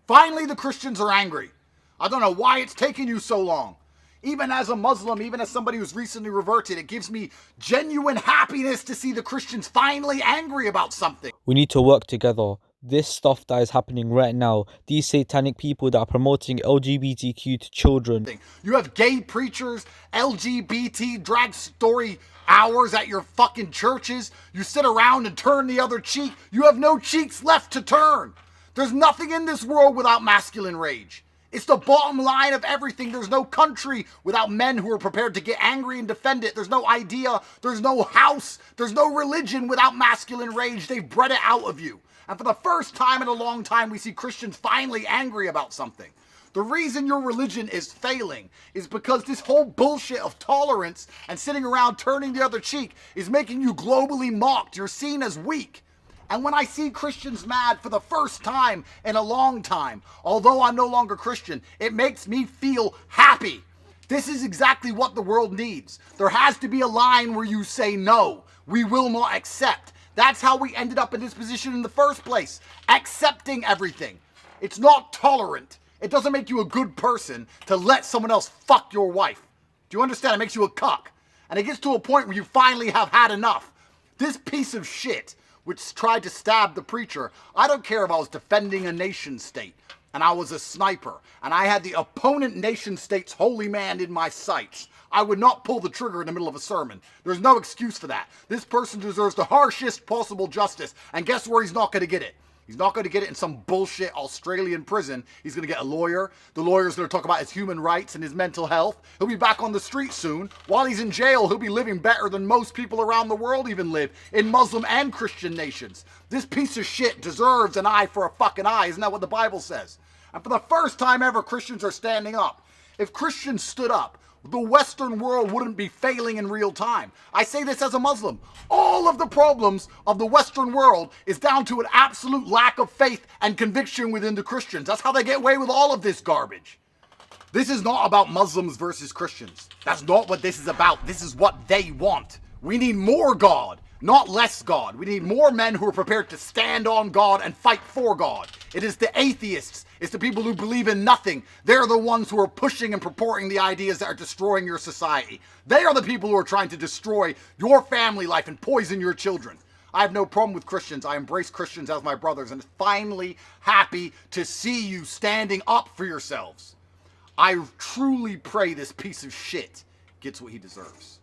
Finally, the Christians are angry. I don't know why it's taking you so long. Even as a Muslim, even as somebody who's recently reverted, it gives me genuine happiness to see the Christians finally angry about something. We need to work together. This stuff that is happening right now, these satanic people that are promoting LGBTQ to children. You have gay preachers, LGBT drag story hours at your fucking churches. You sit around and turn the other cheek. You have no cheeks left to turn. There's nothing in this world without masculine rage. It's the bottom line of everything. There's no country without men who are prepared to get angry and defend it. There's no idea. There's no house. There's no religion without masculine rage. They've bred it out of you. And for the first time in a long time, we see Christians finally angry about something. The reason your religion is failing is because this whole bullshit of tolerance and sitting around turning the other cheek is making you globally mocked. You're seen as weak. And when I see Christians mad for the first time in a long time, although I'm no longer Christian, it makes me feel happy. This is exactly what the world needs. There has to be a line where you say no. We will not accept. That's how we ended up in this position in the first place. Accepting everything. It's not tolerant. It doesn't make you a good person to let someone else fuck your wife. Do you understand? It makes you a cuck. And it gets to a point where you finally have had enough. This piece of shit, which tried to stab the preacher, I don't care if I was defending a nation state and I was a sniper and I had the opponent nation state's holy man in my sights. I would not pull the trigger in the middle of a sermon. There's no excuse for that. This person deserves the harshest possible justice, and guess where he's not going to get it? He's not going to get it in some bullshit Australian prison. He's going to get a lawyer. The lawyer's going to talk about his human rights and his mental health. He'll be back on the street soon. While he's in jail, he'll be living better than most people around the world even live in Muslim and Christian nations. This piece of shit deserves an eye for a fucking eye. Isn't that what the Bible says? And for the first time ever, Christians are standing up. If Christians stood up, the Western world wouldn't be failing in real time. I say this as a Muslim. All of the problems of the Western world is down to an absolute lack of faith and conviction within the Christians. That's how they get away with all of this garbage. This is not about Muslims versus Christians. That's not what this is about. This is what they want. We need more God, not less God. We need more men who are prepared to stand on God and fight for God. It is the atheists. It's the people who believe in nothing. They're the ones who are pushing and purporting the ideas that are destroying your society. They are the people who are trying to destroy your family life and poison your children. I have no problem with Christians. I embrace Christians as my brothers, and finally happy to see you standing up for yourselves. I truly pray this piece of shit gets what he deserves.